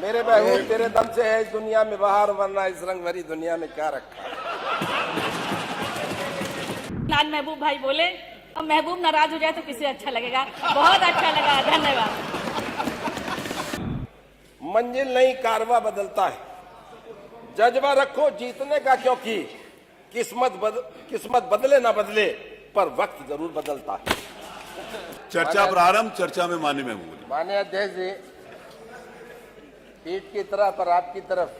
मेरे महबूब तेरे दम से है इस दुनिया में बाहर, वरना इस रंग भरी दुनिया में क्या रखा। आज महबूब भाई बोले और महबूब नाराज हो जाए तो किसे अच्छा लगेगा। बहुत अच्छा लगा, धन्यवाद। मंजिल नहीं कारवा बदलता है, जज्बा रखो जीतने का, क्योंकि किस्मत बदले ना बदले पर वक्त जरूर बदलता है। चर्चा प्रारंभ। चर्चा में माननीय महबूब। माननीय अध्यक्ष जी, पीठ की तरफ पर आपकी तरफ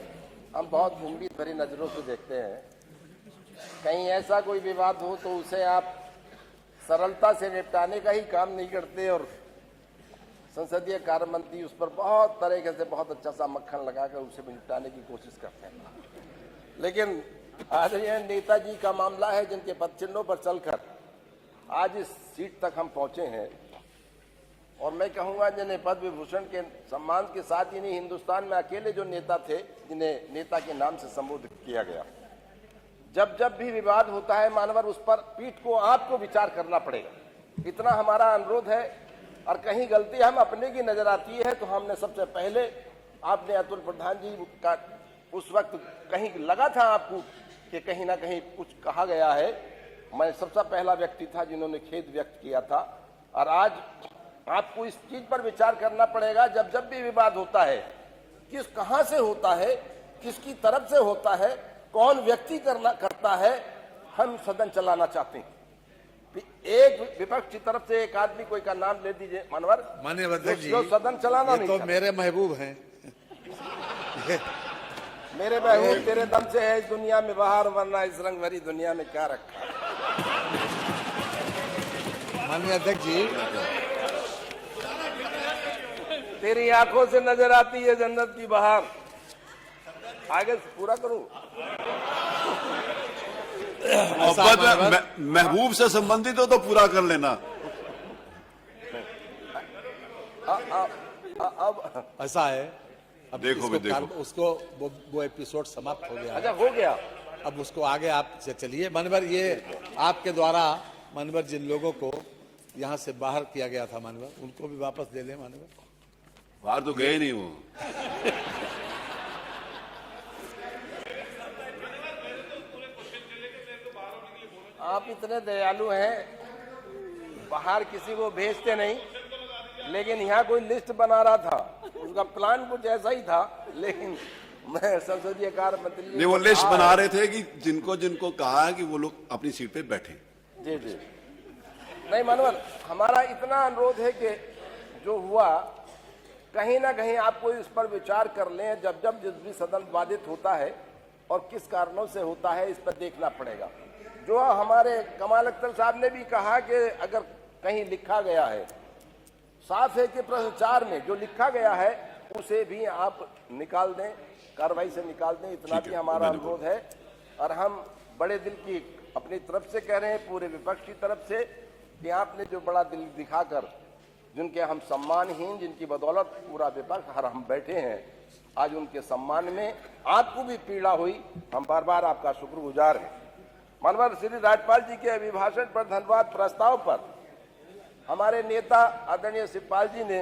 हम बहुत गंभीर भरी नजरों से देखते हैं। कहीं ऐसा कोई विवाद हो तो उसे आप सरलता से निपटाने का ही काम नहीं करते और संसदीय कार्य मंत्री उस पर बहुत तरीके से बहुत अच्छा सा मक्खन लगाकर उसे निपटाने की कोशिश करते हैं। लेकिन आज ये नेताजी का मामला है जिनके पदचिन्हों पर चलकर आज इस सीट तक हम पहुंचे हैं, और मैं कहूंगा जिन्हें पद्म विभूषण के सम्मान के साथ इन्हीं हिंदुस्तान में अकेले जो नेता थे जिन्हें नेता के नाम से संबोधित किया गया। जब जब भी विवाद होता है मानवर, उस पर पीठ को आपको विचार करना पड़ेगा, इतना हमारा अनुरोध है। और कहीं गलती हम अपने की नजर आती है तो हमने सबसे पहले, आपने अतुल प्रधान जी का उस वक्त कहीं लगा था आपको कि कहीं ना कहीं कुछ कहा गया है, मैं सबसे पहला व्यक्ति था जिन्होंने खेद व्यक्त किया था। और आज आपको इस चीज पर विचार करना पड़ेगा, जब जब भी विवाद होता है कहां से होता है, किसकी तरफ से होता है, कौन व्यक्ति करता है, हम सदन चलाना चाहते हैं। एक विपक्ष की तरफ से एक आदमी कोई का नाम ले दीजिए मानवर, माननीय अध्यक्ष जी, सदन चलाना नहीं तो मेरे महबूब हैं। मेरे महबूब तेरे दम से है इस दुनिया में बाहर, वरना इस रंग भरी दुनिया में क्या रखा। माननीय अध्यक्ष जी, तेरी आंखों से नजर आती है जन्नत की बहार। आगे पूरा करूं। महबूब से संबंधित हो तो पूरा कर लेना। अब ऐसा है, अब देखो उसको वो एपिसोड समाप्त हो गया। अच्छा हो गया, अब उसको आगे आप चलिए। मानवर, ये आपके द्वारा मानवर जिन लोगों को यहाँ से बाहर किया गया था मानवर, उनको भी वापस दे लें मानवर। बाहर तो गए नहीं वो। आप इतने दयालु हैं, बाहर किसी को भेजते नहीं, लेकिन यहाँ कोई लिस्ट बना रहा था, उसका प्लान कुछ ऐसा ही था। लेकिन मैं संसदीय कार्य मंत्री नहीं, वो लिस्ट बना रहे थे कि जिनको जिनको कहा है कि वो लोग अपनी सीट पे बैठे। जी जी, नहीं मानवर, हमारा इतना अनुरोध है कि जो हुआ कहीं ना कहीं आपको इस पर विचार कर लें। जब जब जिस भी सदन बाधित होता है और किस कारणों से होता है, इस पर देखना पड़ेगा। जो हमारे कमाल अख्तर साहब ने भी कहा कि अगर कहीं लिखा गया है, साफ है कि प्रश्न 4 में जो लिखा गया है उसे भी आप निकाल दें, कार्रवाई से निकाल दें, इतना भी हमारा अनुरोध है। और हम बड़े दिल की अपनी तरफ से कह रहे हैं, पूरे विपक्ष की तरफ से, कि आपने जो बड़ा दिल दिखाकर, जिनके हम सम्मानहीन, जिनकी बदौलत पूरा विपक्ष हर हम बैठे हैं, आज उनके सम्मान में आपको भी पीड़ा हुई, हम बार बार आपका शुक्रगुजार हैं। मानवर, श्री राज्यपाल जी के अभिभाषण पर धन्यवाद प्रस्ताव पर हमारे नेता आदरणीय शिवपाल जी ने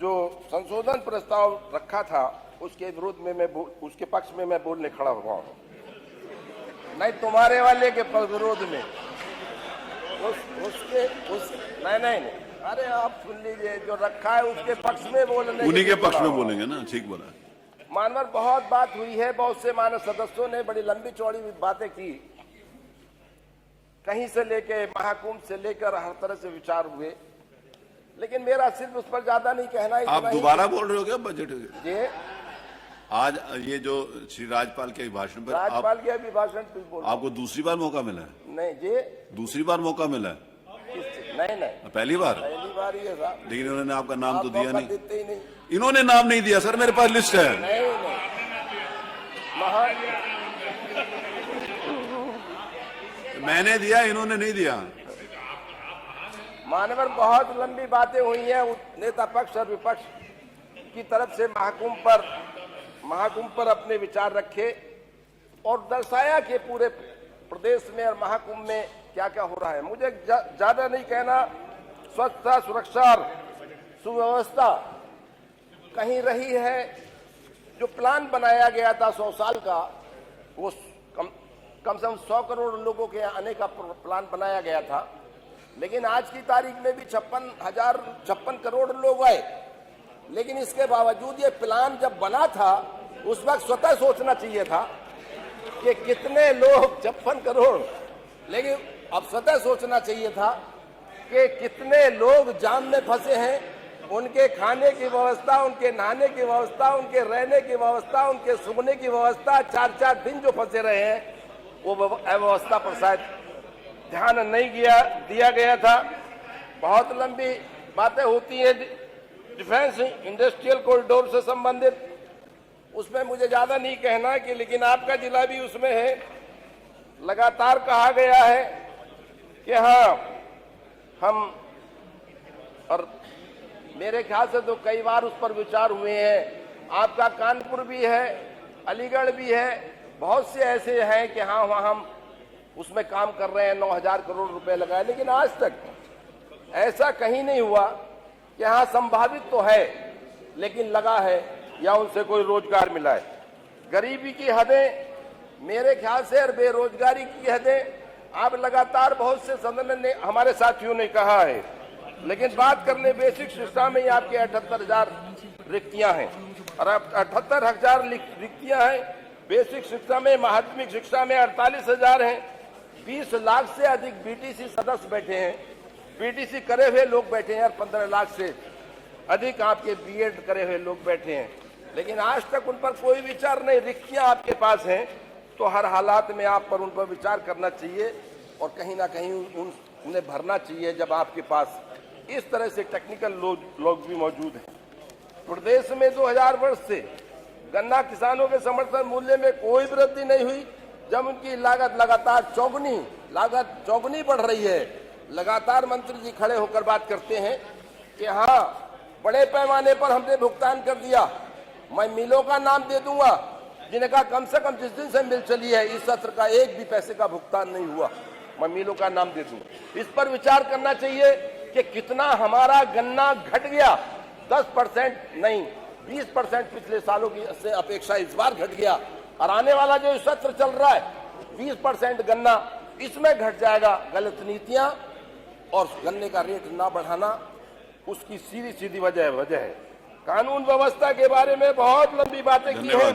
जो संशोधन प्रस्ताव रखा था, उसके विरोध में उसके पक्ष में मैं बोलने खड़ा हुआ हूं। नहीं, तुम्हारे वाले के विरोध में नहीं, अरे आप सुन लीजिए, जो रखा है उसके पक्ष में बोलने, उन्हीं के पक्ष में बोलेंगे ना, ठीक बोला। मानवर, बहुत बात हुई है, बहुत से मानव सदस्यों ने बड़ी लंबी चौड़ी बातें की, कहीं से लेके महाकुंभ से लेकर हर तरह से विचार हुए, लेकिन मेरा सिर्फ उस पर ज्यादा नहीं कहना। आप दोबारा बोल रहे हो क्या बजट? जी, आज ये जो श्री राज्यपाल के अभिभाषण पर, राज्यपाल के अभिभाषण बोल, आपको दूसरी बार मौका मिला है? नहीं जी, दूसरी बार मौका मिला है? नहीं, पहली बार ही है साहब। लेकिन इन्होंने आपका नाम तो दिया नहीं। देते ही नहीं, इन्होंने नाम नहीं दिया सर, मेरे पास लिस्ट है। नहीं, मैंने दिया, इन्होंने नहीं दिया। मानवर, बहुत लंबी बातें हुई हैं नेता पक्ष और विपक्ष की तरफ से। महाकुंभ पर अपने विचार रखे और दर्शाया कि पूरे प्रदेश में और महाकुंभ में क्या क्या हो रहा है। मुझे ज्यादा नहीं कहना, स्वच्छता, सुरक्षा और सुव्यवस्था कहीं रही है। जो प्लान बनाया गया था 100 साल का, वो कम से कम 100 करोड़ लोगों के आने का प्लान बनाया गया था, लेकिन आज की तारीख में भी 56 करोड़ लोग आए। लेकिन इसके बावजूद ये प्लान जब बना था, उस वक्त स्वतः सोचना चाहिए था कि कितने लोग 56 करोड़, लेकिन अब स्वतः सोचना चाहिए था कि कितने लोग जाम में फंसे हैं, उनके खाने की व्यवस्था, उनके नहाने की व्यवस्था, उनके रहने की व्यवस्था, उनके सोने की व्यवस्था, 4-4 दिन जो फंसे रहे हैं, वो व्यवस्था पर शायद ध्यान नहीं दिया गया था। बहुत लंबी बातें होती हैं डिफेंस इंडस्ट्रियल कॉरिडोर से संबंधित, उसमें मुझे ज्यादा नहीं कहना कि, लेकिन आपका जिला भी उसमें है। लगातार कहा गया है कि हाँ, हम, और मेरे ख्याल से तो कई बार उस पर विचार हुए हैं। आपका कानपुर भी है, अलीगढ़ भी है, बहुत से ऐसे हैं कि हाँ, वहाँ हम उसमें काम कर रहे हैं, 9,000 करोड़ रुपए लगाए, लेकिन आज तक ऐसा कहीं नहीं हुआ कि हाँ संभावित तो है लेकिन लगा है या उनसे कोई रोजगार मिला है। गरीबी की हदें मेरे ख्याल से और बेरोजगारी की हदें आप लगातार बहुत से सदन ने, हमारे साथियों ने कहा है, लेकिन बात करने बेसिक शिक्षा में ही आपके 78,000 रिक्तियां हैं और 78,000 रिक्तियां हैं। बेसिक शिक्षा में, माध्यमिक शिक्षा में 48,000 हैं। 20 लाख से अधिक बीटीसी सदस्य बैठे हैं, बीटीसी करे हुए लोग बैठे हैं और 15 लाख से अधिक आपके बीएड करे हुए लोग बैठे हैं, लेकिन आज तक उन पर कोई विचार नहीं। रिक्तियां आपके पास हैं, तो हर हालात में आप पर उन पर विचार करना चाहिए और कहीं ना कहीं उन्हें भरना चाहिए जब आपके पास इस तरह से टेक्निकल लोग भी मौजूद हैं। प्रदेश में 2000 वर्ष से गन्ना किसानों के समर्थन मूल्य में कोई वृद्धि नहीं हुई, जब उनकी लागत लगातार चौगुनी बढ़ रही है। लगातार मंत्री जी खड़े होकर बात करते हैं कि हाँ, बड़े पैमाने पर हमने भुगतान कर दिया। मैं मिलों का नाम दे दूंगा जिनका कम से कम जिस दिन से मिल चली है इस सत्र का एक भी पैसे का भुगतान नहीं हुआ, मैं मिलों का नाम दे दूंगा। इस पर विचार करना चाहिए कि कितना हमारा गन्ना घट गया। 10% नहीं, 20% पिछले सालों की से अपेक्षा इस बार घट गया और आने वाला जो सत्र चल रहा है 20% गन्ना इसमें घट जाएगा। गलत नीतियां और गन्ने का रेट ना बढ़ाना उसकी सीधी वजह है। कानून व्यवस्था के बारे में बहुत लंबी बातें की हैं,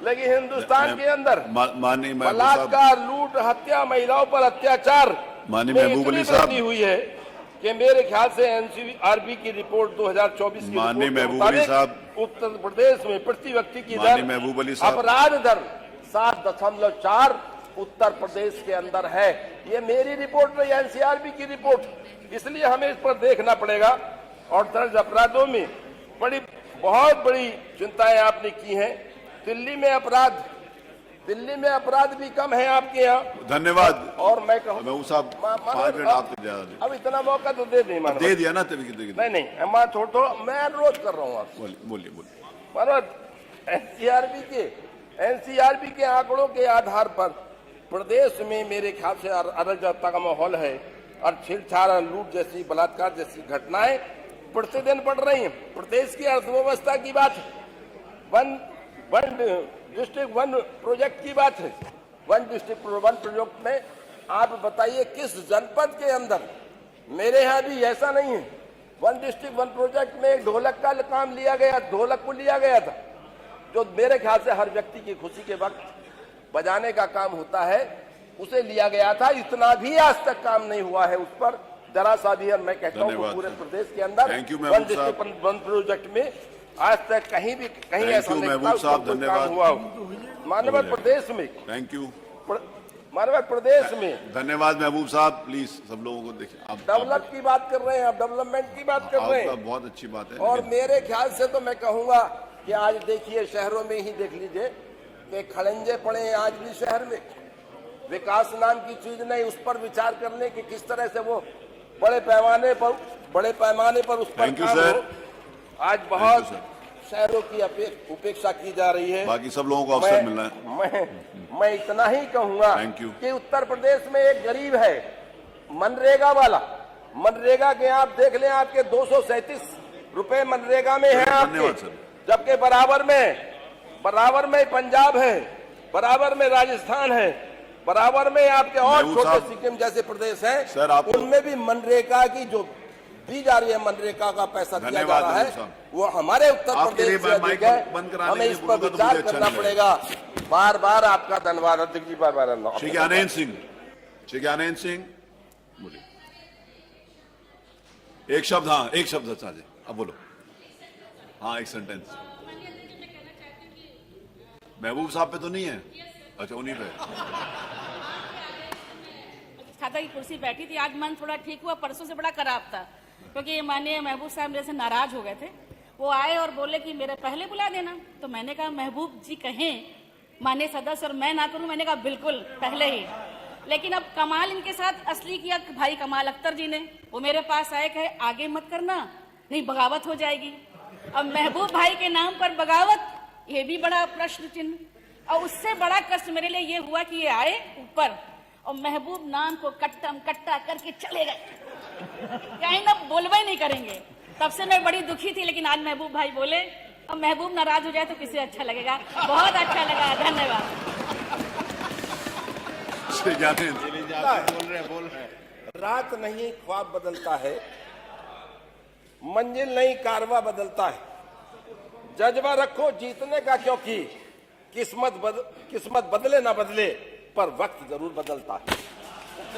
लेकिन हिंदुस्तान के अंदर बलात्कार, लूट, हत्या, महिलाओं पर अत्याचार में हुई है कि मेरे ख्याल से एनसीआरबी की रिपोर्ट 2024 की रिपोर्ट उत्तर प्रदेश में प्रति व्यक्ति की दर, अपराध दर 7.4 उत्तर प्रदेश के अंदर है। ये मेरी रिपोर्ट नहीं, एनसीआरबी की रिपोर्ट। इसलिए हमें इस पर देखना पड़ेगा। और दर्ज अपराधों में बहुत बड़ी चिंताएं आपने की हैं। दिल्ली में अपराध भी कम है आपके यहाँ। धन्यवाद। और मैं कहूँ अब इतना मौका तो दे दिया ना, नहीं थोड़ा मैं अनुरोध कर रहा हूँ आपसे। बोलिए। मनोज, एनसीआरबी के आंकड़ों के आधार पर प्रदेश में मेरे ख्याल से अराजकता का माहौल है और छेड़छाड़, लूट जैसी, बलात्कार जैसी घटनाएं प्रतिदिन बढ़ रही हैं। प्रदेश की अर्थव्यवस्था की बात है, वन डिस्ट्रिक्ट वन प्रोजेक्ट की बात है। वन डिस्ट्रिक्ट वन प्रोजेक्ट में आप बताइए किस जनपद के अंदर, मेरे यहाँ भी ऐसा नहीं है। वन डिस्ट्रिक्ट वन प्रोजेक्ट में ढोलक का काम लिया गया, ढोलक को लिया गया था, जो मेरे ख्याल से हर व्यक्ति की खुशी के वक्त बजाने का काम होता है, उसे लिया गया था। इतना भी आज तक काम नहीं हुआ है उस पर, जरा सा भी। मैं कहता हूँ पूरे प्रदेश के अंदर वन डिस्ट्रिक्ट वन प्रोजेक्ट में आज तक कहीं ऐसा नहीं काम हुआ। मानव प्रदेश में मानव प्रदेश में धन्यवाद महबूब साहब। प्लीज सब लोगों को देखिए, आप डेवलप की बात कर रहे हैं, आप डेवलपमेंट की बात कर रहे हैं, बहुत अच्छी बात है। और मेरे ख्याल से तो मैं कहूंगा कि आज देखिए शहरों में ही देख लीजिए कि खड़ंजे पड़े हैं आज भी शहर में। विकास नाम की चीज नहीं, उस पर विचार करने की किस तरह से वो बड़े पैमाने पर उस पर काम हो। आज बहुत शहरों की उपेक्षा की जा रही है। बाकी सब लोगों को अवसर मिलना है। मैं इतना ही कहूंगा कि उत्तर प्रदेश में एक गरीब है मनरेगा वाला, मनरेगा के आप देख लें, आपके 237 रुपए मनरेगा में है आपके, जबकि बराबर में पंजाब है, बराबर में राजस्थान है, बराबर में आपके और महबूब छोटे साहब, सिक्किम जैसे प्रदेश सर, हैं, आप उनमें भी मनरेगा की जो दी जा रही है, मनरेगा का पैसा दिया जा धन्यवाद रहा महबूब है, साहब। वो हमारे उत्तर आपके प्रदेश लिए से मैं अधिक माइक है। बंद कराने हमें के इस लिए पर बोलूंगा तो विचार मुझे अच्छा करना नहीं पड़ेगा। बार बार आपका धन्यवाद अध्यक्ष जी। शिज्ञानंद सिंह बोलिए। एक शब्द, हाँ एक शब्द साजे, अब बोलो। हाँ एक सेंटेंस। महबूब साहब पे तो नहीं है? अच्छा उन्हीं पे। छाता की कुर्सी बैठी थी, आज मन थोड़ा ठीक हुआ, परसों से बड़ा खराब था क्योंकि माननीय महबूब साहब मेरे से नाराज हो गए थे। वो आए और बोले कि मेरे पहले बुला देना, तो मैंने कहा महबूब जी कहें माननीय सदस्य और मैं ना करूं, मैंने कहा बिल्कुल पहले ही। लेकिन अब कमाल इनके साथ असली किया भाई कमाल अख्तर जी ने। वो मेरे पास आए, कहे आगे मत करना नहीं बगावत हो जाएगी। अब महबूब भाई के नाम पर बगावत, ये भी बड़ा प्रश्न चिन्ह। और उससे बड़ा कष्ट मेरे लिए ये हुआ कि ये आए ऊपर और महबूब नाम को कट्टम कट्टा करके चले गए, कहीं ना बोलवा ही नहीं करेंगे। तब से मैं बड़ी दुखी थी, लेकिन आज महबूब भाई बोले। अब महबूब नाराज हो जाए तो किसे अच्छा लगेगा। बहुत अच्छा लगा, धन्यवाद। बोल रहे। रात नहीं ख्वाब बदलता है, मंजिल नहीं कारवा बदलता है। जज्बा रखो जीतने का, क्योंकि किस्मत बदले ना बदले पर वक्त जरूर बदलता है।